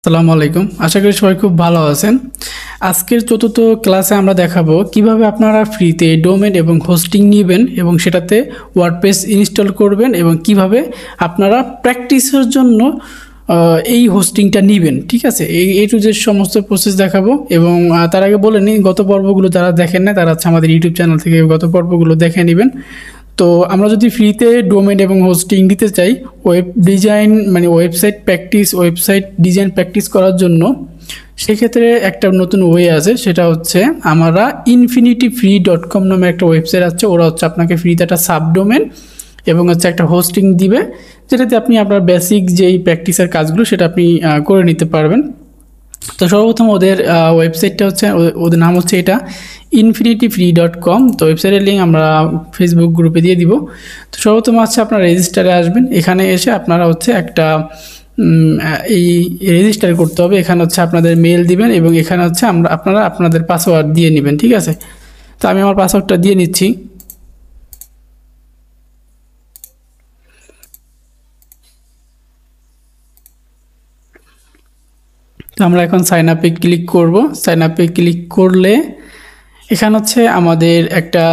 আসসালামু আলাইকুম। আশা করি সবাই খুব ভালো আছেন। আজকের চতুর্থ ক্লাসে আমরা দেখাবো কিভাবে আপনারা ফ্রিতে ডোমেন এবং হোস্টিং নেবেন এবং সেটাতে ওয়ার্ডপ্রেস ইনস্টল করবেন এবং কিভাবে আপনারা প্র্যাকটিসের জন্য এই হোস্টিংটা নেবেন। ঠিক আছে, এই টু যে সমস্ত প্রসেস দেখাবো এবং তার আগে বলে নিই, গত পর্বগুলো যারা দেখেন না তারা আমাদের ইউটিউব চ্যানেল থেকে গত পর্বগুলো দেখে নেবেন। তো আমরা যদি ফ্রিতে ডোমেন এবং হোস্টিং দিতে চাই web design website design practice করার জন্য, সেক্ষেত্রে একটা নতুন ওয়ে আছে, সেটা হচ্ছে আমরা infinityfree.com নামে একটা ওয়েবসাইট আছে। ওরা আপনাকে ফ্রিতে একটা সাবডোমেন এবং একটা হোস্টিং দিবে, যেটাতে আপনি আপনার বেসিক যেই প্র্যাকটিসের কাজগুলো সেটা আপনি করে নিতে পারবেন। তো সর্বপ্রথম ওদের ওয়েবসাইটটা ওদের নাম হচ্ছে এটা infinityfree.com। তো ওয়েবসাইটের লিঙ্ক আমরা ফেসবুক গ্রুপে দিয়ে দিব। তো সর্বপ্রথম আপনারা রেজিস্টারে আসবেন। এখানে এসে আপনারা একটা এই রেজিস্টার করতে হবে। এখানে আপনাদের মেল দিবেন এবং এখানে আপনারা আপনাদের পাসওয়ার্ড দিয়ে নেবেন। ঠিক আছে, তো আমি আমার পাসওয়ার্ডটা দিয়ে নিচ্ছি। তো আমরা এখন সাইন আপে ক্লিক করব। সাইন আপে ক্লিক করলে এখানে আমাদের একটা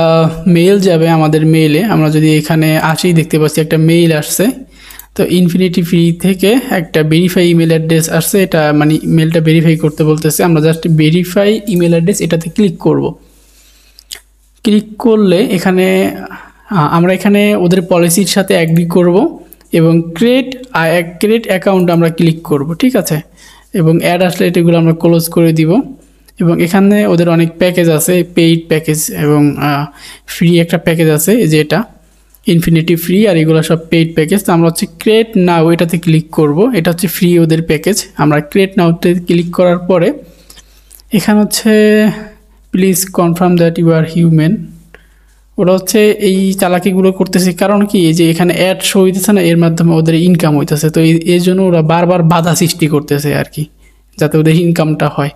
মেল যাবে। আমাদের মেইলে আমরা যদি এখানে আসি, দেখতে পাচ্ছি একটা মেইল আসছে। তো ইনফিনিটি ফ্রি থেকে একটা ভেরিফাই ইমেল অ্যাড্রেস আসছে। এটা মেলটা ভেরিফাই করতে বলতেছে। আমরা জাস্ট ভেরিফাই ইমেল অ্যাড্রেস এটাতে ক্লিক করব। ক্লিক করলে আমরা এখানে ওদের পলিসির সাথে অ্যাগ্রি করব এবং ক্রিয়েট অ্যাকাউন্ট আমরা ক্লিক করব। ঠিক আছে, এবং অ্যাড আসলে এগুলো আমরা ক্লোজ করে দিব। এবং এখানে ওদের অনেক প্যাকেজ আছে, পেইড প্যাকেজ এবং ফ্রি একটা প্যাকেজ আছে, যে এটা ইনফিনিটি ফ্রি, আর এগুলো সব পেইড প্যাকেজ। তো আমরা ক্রিয়েট নাও এটাতে ক্লিক করব। এটা ফ্রি ওদের প্যাকেজ। আমরা ক্রিয়েট নাওতে ক্লিক করার পরে এখানে please confirm that you are human. ওরা এই চালাকিগুলো করতেছে, কারণ কি এই যে এখানে অ্যাড শো হইতেছে না, এর মাধ্যমে ওদের ইনকাম হইতেছে। তো এই জন্য ওরা বারবার বাধা সৃষ্টি করতেছে আর কি, যাতে ওদের ইনকামটা হয়।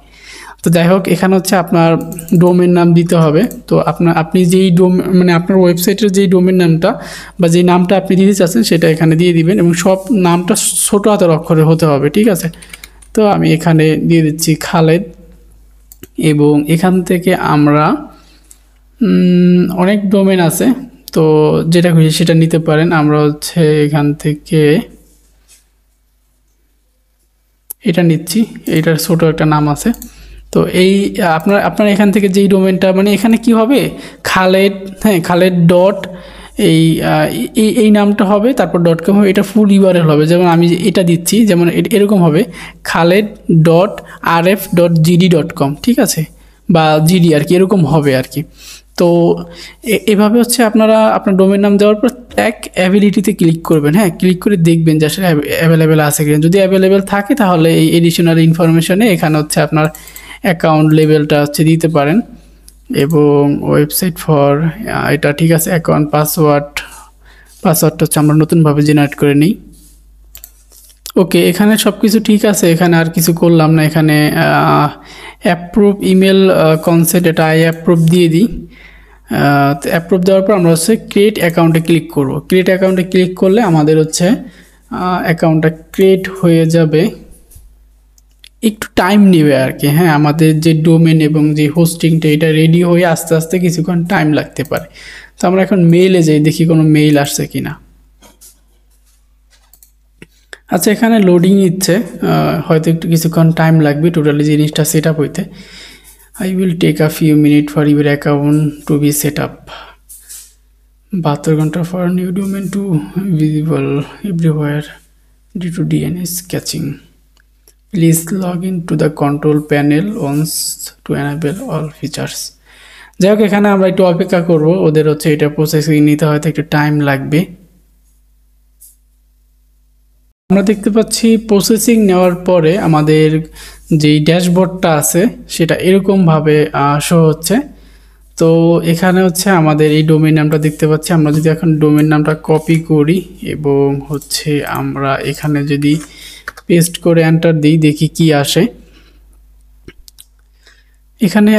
তো যাই হোক, এখানে আপনার ডোমেন নাম দিতে হবে। তো আপনি যেই আপনার ওয়েবসাইটের যেই ডোমেন নামটা বা যেই নামটা আপনি দিতে চাচ্ছেন সেটা এখানে দিয়ে দিবেন এবং সব নামটা ছোট হাতের অক্ষরে হতে হবে। ঠিক আছে, তো আমি এখানে দিয়ে দিচ্ছি খালেদ। এবং এখান থেকে আমরা অনেক ডোমেন আছে, তো যেটা খুশি সেটা নিতে পারেন। আমরা এখান থেকে এটা নিচ্ছি। এটার ছোট একটা নাম আছে। তো আপনার এখান থেকে যেই ডোমেনটা এখানে কি হবে, খালেদ, হ্যাঁ খালেদ ডট এই নামটা হবে, তারপর .com হবে। এটা ফুল ইউআরএল হবে। যেমন আমি এটা দিচ্ছি, যেমন এরকম হবে khaled.rf.gd.com। ঠিক আছে, বা জিডি আর কি, এরকম হবে আর কি। তো এভাবে আপনারা আপনার ডোমেন নাম দেওয়ার পর ট্যাগ অ্যাভেলিটিতে ক্লিক করবেন। হ্যাঁ, ক্লিক করে দেখবেন যে আসলে অ্যাভেলেবেল আছে কিনা। যদি অ্যাভেলেবেল থাকে তাহলে এই এডিশনাল ইনফরমেশনে এখানে আপনার অ্যাকাউন্ট লেভেলটা দিতে পারেন। এবং ওয়েবসাইট ফর এটা ঠিক আছে। অ্যাকাউন্ট পাসওয়ার্ডটা আমরা নতুনভাবে জেনারেট করে নিই। ওকে, এখানে সব কিছু ঠিক আছে। এখানে আর কিছু করলাম না। এখানে অ্যাপ্রুভ ইমেল কনসেন্ট, এটা আই অ্যাপ্রুভ দিয়ে দিই। অ্যাপ্রুভ দেওয়ার পর আমরা ক্রিয়েট অ্যাকাউন্টে ক্লিক করব। ক্রিয়েট অ্যাকাউন্টে ক্লিক করলে আমাদের অ্যাকাউন্টটা ক্রিয়েট হয়ে যাবে। একটু টাইম নেবে আর কি। হ্যাঁ, আমাদের যে ডোমেন এবং যে হোস্টিংটা এটা রেডি হয়ে আস্তে আস্তে কিছুক্ষণ টাইম লাগতে পারে। তো আমরা এখন মেইলে যাই, দেখি কোনো মেইল আসছে কিনা। আচ্ছা, এখানে লোডিং নিচ্ছে, হয়তো একটু কিছুক্ষণ টাইম লাগবে টোটালি জিনিসটা সেট আপ হইতে। I will take a few minutes for your account to be set up. 72 ঘন্টা for new domain to visible everywhere due to DNS caching. Please log in to the control panel once to enable all features. যাই হোক, এখানে আমরা একটু অপেক্ষা করব। ওদের এটা প্রসেসিং নিতে হয়তো একটু টাইম লাগবে। আমরা দেখতে পাচ্ছি প্রসেসিং নেওয়ার পরে আমাদের যেই ড্যাশবোর্ডটা আছে সেটা এরকমভাবে শো হচ্ছে। তো এখানে আমাদের এই ডোমেন নামটা দেখতে পাচ্ছি। আমরা যদি এখন ডোমেন নামটা কপি করি এবং আমরা এখানে যদি পেস্ট করে এন্টার দিই, দেখি কি আসে। এখানে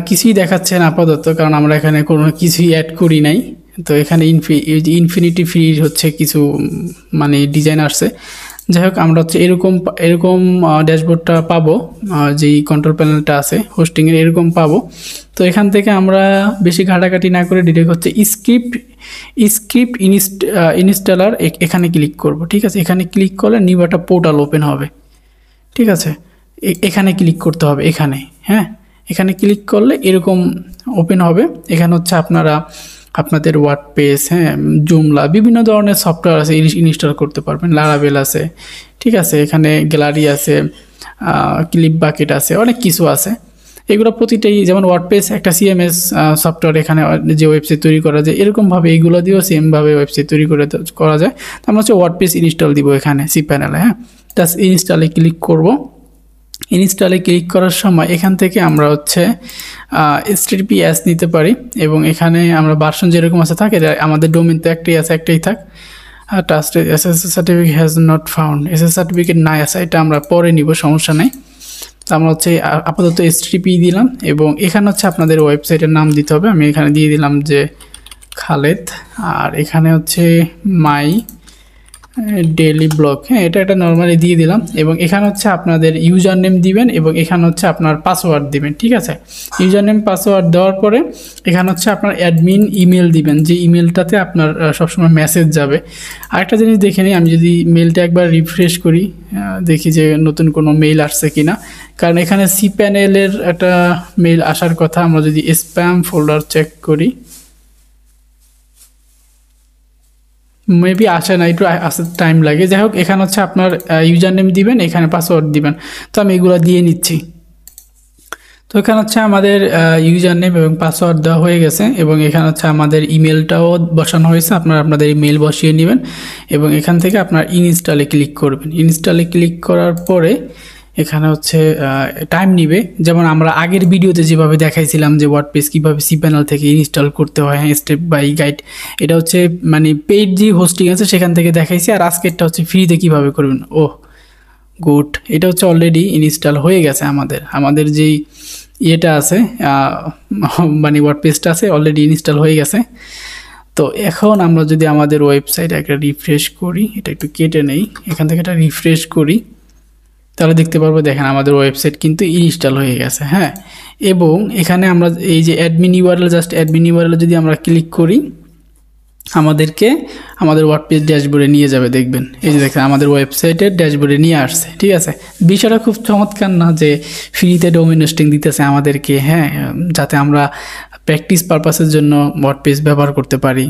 কিছুই দেখাচ্ছে না আপাতত, কারণ আমরা এখানে কোনো কিছুই অ্যাড করি নাই। তো এখানে ইনফিনিটি ফ্রি কিছু ডিজাইন আসছে। যাই হোক আমরা হচ্ছে এরকম এরকম ড্যাশবোর্ডটা পাবো, যেই কন্ট্রোল প্যানেলটা আছে হোস্টিংয়ের এরকম পাবো। তো এখান থেকে আমরা বেশি ঘাটাঘাটি না করে ডিরেক্ট হচ্ছে স্ক্রিপ্ট ইনস্টলার এখানে ক্লিক করব। ঠিক আছে, এখানে ক্লিক করলে নিউ একটা পোর্টাল ওপেন হবে। ঠিক আছে, এখানে ক্লিক করতে হবে, এখানে, হ্যাঁ, এখানে ক্লিক করলে এরকম ওপেন হবে। এখানে হচ্ছে আপনারা আপনাদের ওয়ার্ডপ্রেস, হ্যাঁ, জুমলা, বিভিন্ন ধরনের সফটওয়্যার আছে ইনস্টল করতে পারবেন। লারাভেল আছে, ঠিক আছে, এখানে গ্যালারি আছে, ক্লিপ বাকেট আছে, অনেক কিছু আছে। এগুলো প্রতিটাই, যেমন ওয়ার্ডপ্রেস একটা সিএমএস সফটওয়্যার, এখানে যে ওয়েবসাইট তৈরি করা যায় এরকমভাবে এইগুলো দিয়েও সেমভাবে ওয়েবসাইট তৈরি করা যায়। তো আমরা হচ্ছে ওয়ার্ডপ্রেস ইনস্টল দিব এখানে সি প্যানেলে, হ্যাঁ, জাস্ট ইনস্টলে ক্লিক করব। ইনস্টলে ক্লিক করার সময় এখান থেকে আমরা হচ্ছে HTTPS নিতে পারি, এবং এখানে আমরা ভার্সন যেরকম আছে থাকে, আমাদের ডোমেন তো একটাই আছে, একটাই থাক। Trusted SSL certificate has not found, SSL certificate নাই আছে, এটা আমরা পরে নিব, সমস্যা নেই। তো আমরা হচ্ছে আপাতত HTTP দিলাম, এবং এখানে হচ্ছে আপনাদের ওয়েবসাইটের নাম দিতে হবে। আমি এখানে দিয়ে দিলাম যে খালেদ, আর এখানে হচ্ছে মাই ডেইলি ব্লগ, হ্যাঁ, এটা একটা নর্মালি দিয়ে দিলাম। এবং এখানে হচ্ছে আপনাদের ইউজার নেম দিবেন, এবং এখানে হচ্ছে আপনার পাসওয়ার্ড দিবেন। ঠিক আছে, ইউজার নেম পাসওয়ার্ড দেওয়ার পরে এখানে হচ্ছে আপনার অ্যাডমিন ইমেল দিবেন, যে ইমেলটাতে আপনার সবসময় মেসেজ যাবে। আরেকটা জিনিস দেখে নিই, আমি যদি মেলটা একবার রিফ্রেশ করি, দেখি যে নতুন কোনো মেইল আসছে কিনা, কারণ এখানে সি প্যানেলের একটা মেইল আসার কথা। আমরা যদি স্প্যাম ফোল্ডার চেক করি, মেবি আসে না, একটু আসতে টাইম লাগে। যাই হোক, এখানে হচ্ছে আপনার ইউজার নেম দিবেন, এখানে পাসওয়ার্ড দিবেন। তো আমি এগুলো দিয়ে নিচ্ছি। তো এখানে হচ্ছে আমাদের ইউজার নেম এবং পাসওয়ার্ড দেওয়া হয়ে গেছে, এবং এখানে হচ্ছে আমাদের ইমেলটাও বসানো হয়েছে। আপনারা আপনাদের ইমেল বসিয়ে নেবেন, এবং এখান থেকে আপনার ইনস্টলে ক্লিক করবেন। ইনস্টলে ক্লিক করার পরে এখানে হচ্ছে টাইম নিবে, যেমন আমরা আগের ভিডিওতে যেভাবে দেখাইছিলাম যে ওয়ার্ডপ্রেস কীভাবে সি প্যানেল থেকে ইনস্টল করতে হয়, হ্যাঁ, স্টেপ বাই গাইড। এটা হচ্ছে মানে পেইড যে হোস্টিং আছে সেখান থেকে দেখাইছি, আর আজকেরটা হচ্ছে ফ্রিতে কীভাবে করবেন। ও গুড, এটা হচ্ছে অলরেডি ইনস্টল হয়ে গেছে। আমাদের যেই ইয়েটা আছে, মানে ওয়ার্ডপ্রেসটা আছে, অলরেডি ইনস্টল হয়ে গেছে। তো এখন আমরা যদি আমাদের ওয়েবসাইটে একটা রিফ্রেশ করি, এটা একটু কেটে নেই, এখান থেকে একটা রিফ্রেশ করি, তাহলে দেখতে পারবো, দেখেন আমাদের ওয়েবসাইট কিন্তু ইনস্টল হয়ে গেছে, হ্যাঁ। এবং এখানে আমরা এই যে admin URL, just admin URL যদি আমরা ক্লিক করি, আমাদেরকে আমাদের ওয়ার্ডপ্রেস ড্যাশবোর্ডে নিয়ে যাবে। দেখবেন, এই যে দেখেন আমাদের ওয়েবসাইটের ড্যাশবোর্ডে নিয়ে আসছে। ঠিক আছে, বিষয়টা খুব চমৎকার না, যে ফ্রিতে ডোমেইন হোস্টিং দিতেছে আমাদেরকে, হ্যাঁ, যাতে আমরা প্র্যাকটিস পারপাসের জন্য ওয়ার্ডপ্রেস ব্যবহার করতে পারি।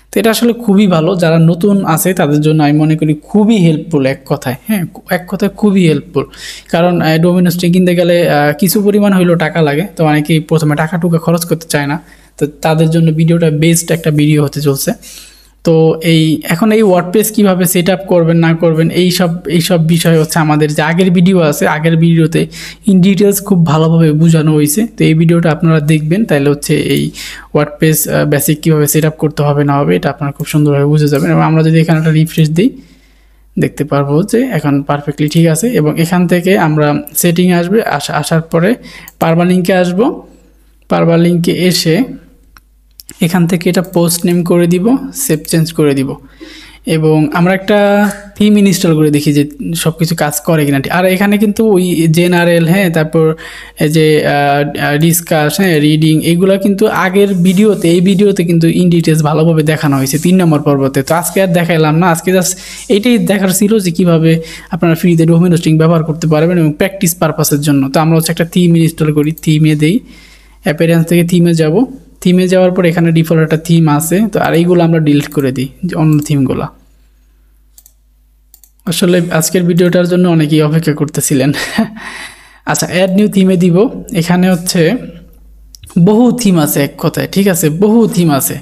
তো এটা আসলে খুবই ভালো, যারা নতুন আছে তাদের জন্য আমি মনে করি খুবই হেল্পফুল, এক কথায়, হ্যাঁ, এক কথায় খুবই হেল্পফুল। কারণ ডোমেইন হোস্টিং কিনতে গেলে কিছু পরিমাণ হইলেও টাকা লাগে, তো অনেকেই প্রথমে টাকা খরচ করতে চায় না। তো তাদের জন্য ভিডিওটা বেস্ট একটা ভিডিও হতে চলছে। তো এখন এই ওয়ার্ডপ্রেস কীভাবে সেট আপ করবেন না করবেন, এইসব বিষয় হচ্ছে আমাদের যে আগের ভিডিও আছে, আগের ভিডিওতে ইন ডিটেলস খুব ভালোভাবে বোঝানো হয়েছে। তো এই ভিডিওটা আপনারা দেখবেন, তাহলে হচ্ছে এই ওয়ার্ডপ্রেস বেসিক কীভাবে সেট আপ করতে হবে না হবে এটা আপনারা খুব সুন্দরভাবে বুঝে যাবেন। এবং আমরা যদি এখানে একটা রিফ্রেশ দিই, দেখতে পারবো যে এখন পারফেক্টলি ঠিক আছে। এবং এখান থেকে আমরা সেটিংয়ে আসবে, আসার পরে পারমালিঙ্কে আসবো। পারমালিঙ্কে এসে এখান থেকে এটা পোস্ট নেম করে দিব, সেভ চেঞ্জ করে দিব, এবং আমরা একটা থিম ইনস্টল করে দেখি যে সব কিছু কাজ করে কিনা। আর এখানে কিন্তু ওই জেনারেল, হ্যাঁ, তারপর এই যে ডিসকাস, হ্যাঁ, রিডিং, এগুলো কিন্তু আগের ভিডিওতে, এই ভিডিওতে কিন্তু ইন ডিটেলস ভালোভাবে দেখানো হয়েছে 3 নম্বর পর্বতে। তো আজকে আর দেখাইলাম না, আজকে জাস্ট এইটাই দেখার ছিল যে কীভাবে আপনারা ফ্রিতে ডোমেইন হোস্টিং ব্যবহার করতে পারবেন এবং প্র্যাকটিস পারপাসের জন্য। তো আমরা হচ্ছে একটা থিম ইনস্টল করি, থিমে দেই, অ্যাপিয়ারেন্স থেকে থিমে যাব। থিমে যাওয়ার পর এখানে ডিফল্ট একটা থিম আছে, তো আর এইগুলো আমরা ডিলিট করে দিই, অন্য থিমগুলো। আসলে আজকের ভিডিওটার জন্য অনেকেই অপেক্ষা করতেছিলেন। আচ্ছা, অ্যাড নিউ থিমে দিব। এখানে হচ্ছে বহু থিম আছে, এক কথায়, ঠিক আছে, বহু থিম আছে।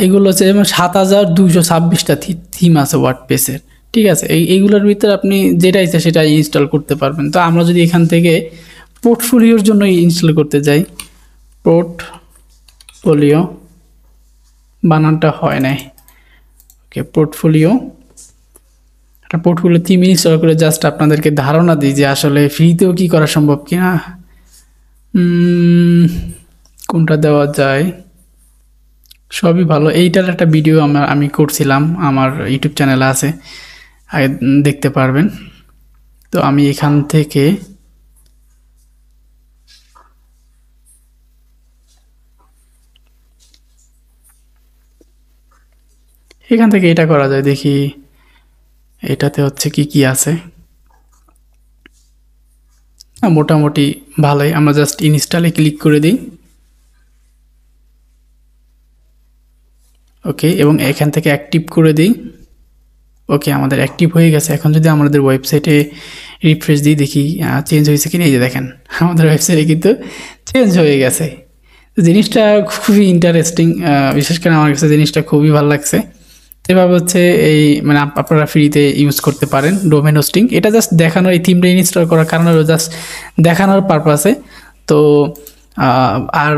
এগুলো হচ্ছে যেমন 7226টা থিম আছে ওয়ার্ডপ্রেসের। ঠিক আছে, এইগুলোর ভিতরে আপনি যেটা ইচ্ছা সেটা ইনস্টল করতে পারবেন। তো আমরা যদি এখান থেকে পোর্টফোলিওর জন্য ইনস্টল করতে যাই, পোর্টফোলিও বানানটা হয় নাই, ওকে, পোর্টফোলিও, একটা পোর্টফোলিও থিম ইনস্টল করে জাস্ট আপনাদেরকে ধারণা দিই যে আসলে ফ্রিতেও কি করা সম্ভব কিনা। কোনটা দেওয়া যায়, সবই ভালো। এইটার একটা ভিডিও আমি করছিলাম, আমার ইউটিউব চ্যানেলে আছে, দেখতে পারবেন। তো আমি এখান থেকে এটা করা যায়, দেখি এটাতে হচ্ছে কি কি আছে। মোটামুটি ভালোই, আমরা জাস্ট ইনস্টলে ক্লিক করে দিই। ওকে, এবং এখান থেকে অ্যাক্টিভ করে দিই। ওকে, আমাদের অ্যাক্টিভ হয়ে গেছে। এখন যদি আমাদের ওয়েবসাইটে রিফ্রেশ দিই, দেখি চেঞ্জ হয়েছে কিনা। এই যে দেখেন, আমাদের ওয়েবসাইটে কিন্তু চেঞ্জ হয়ে গেছে। জিনিসটা খুবই ইন্টারেস্টিং, বিশেষ করে আমার কাছে জিনিসটা খুবই ভালো লাগছে। এভাবে হচ্ছে এই মানে আপনারা ফ্রিতে ইউজ করতে পারেন ডোমেন হোস্টিং। এটা জাস্ট দেখানোর, এই থিমটা ইনস্টল করার কারণে জাস্ট দেখানোর পারপাসে। তো আর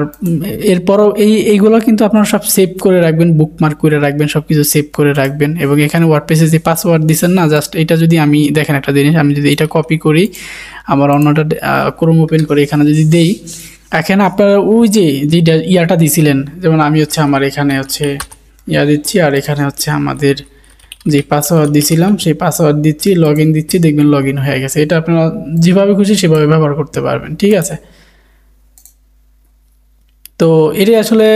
এরপরও এইগুলো কিন্তু আপনারা সব সেভ করে রাখবেন, বুকমার্ক করে রাখবেন, সব কিছু সেভ করে রাখবেন। এবং এখানে ওয়ার্ডপ্রেসে যে পাসওয়ার্ড দিচ্ছেন না, জাস্ট এটা যদি আমি দেখেন একটা জিনিস, আমি যদি এটা কপি করি, আমার অন্যটা ক্রোম ওপেন করে এখানে যদি দেই, এখানে আপনারা ওই যে ইয়াটা দিছিলেন, যেমন আমি হচ্ছে আমার এখানে হচ্ছে ইয়া দিচ্ছি, আর এখানে হচ্ছে আমাদের যে পাসওয়ার্ড দিছিলাম সেই পাসওয়ার্ড দিচ্ছি, লগ ইন দিচ্ছি, দেখবেন লগ ইন হয়ে গেছে। এটা আপনারা যেভাবে খুশি সেভাবে ব্যবহার করতে পারবেন, ঠিক আছে। তো এটাই আসলে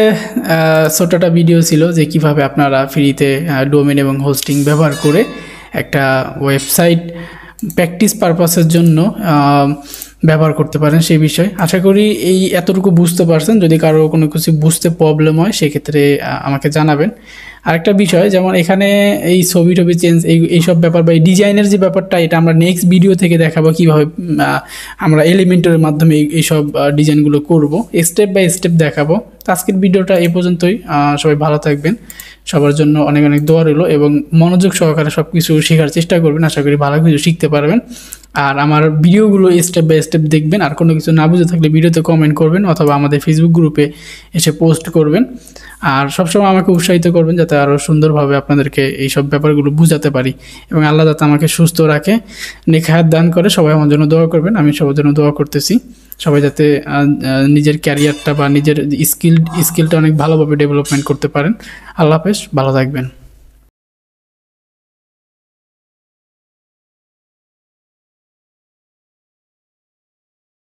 ছোটটা ভিডিও ছিল যে কিভাবে আপনারা ফ্রিতে ডোমেন এবং হোস্টিং ব্যবহার করে একটা ওয়েবসাইট প্র্যাকটিস পারপাসের জন্য ব্যবহার করতে পারেন সেই বিষয়। আশা করি এই এতটুকু বুঝতে পারছেন। যদি কারো কোনো কিছু বুঝতে প্রবলেম হয় সেক্ষেত্রে আমাকে জানাবেন। আরেকটা বিষয়, যেমন এখানে এই ছবি টবি চেঞ্জ এইসব ব্যাপার বা এই ডিজাইনের যে ব্যাপারটা, এটা আমরা নেক্সট ভিডিও থেকে দেখাবো কীভাবে আমরা এলিমেন্টের মাধ্যমে এইসব ডিজাইনগুলো করব, স্টেপ বাই স্টেপ দেখাবো। আজকের ভিডিওটা এই পর্যন্তই। সবাই ভালো থাকবেন, সবার জন্য অনেক অনেক দোয়া রইল, এবং মনোযোগ সহকারে সব কিছু শেখার চেষ্টা করবেন। আশা করি ভালো কিছু শিখতে পারবেন। আর আমার ভিডিওগুলো স্টেপ বাই স্টেপ দেখবেন। আর কোনো কিছু না বুঝে থাকলে ভিডিওতে কমেন্ট করবেন, অথবা আমাদের ফেসবুক গ্রুপে এসে পোস্ট করবেন। আর সবসময় আমাকে উৎসাহিত করবেন যাতে আরও সুন্দরভাবে আপনাদেরকে এইসব ব্যাপারগুলো বুঝাতে পারি, এবং আল্লাহ যাতে আমাকে সুস্থ রাখে, নেক হায়াত দান করে। সবাই আমার জন্য দোয়া করবেন, আমি সবার জন্য দোয়া করতেছি। সবাই যাতে নিজের ক্যারিয়ারটা বা নিজের স্কিলটা অনেক ভালোভাবে ডেভেলপমেন্ট করতে পারেন। আল্লাহ হাফেজ, ভালো থাকবেন।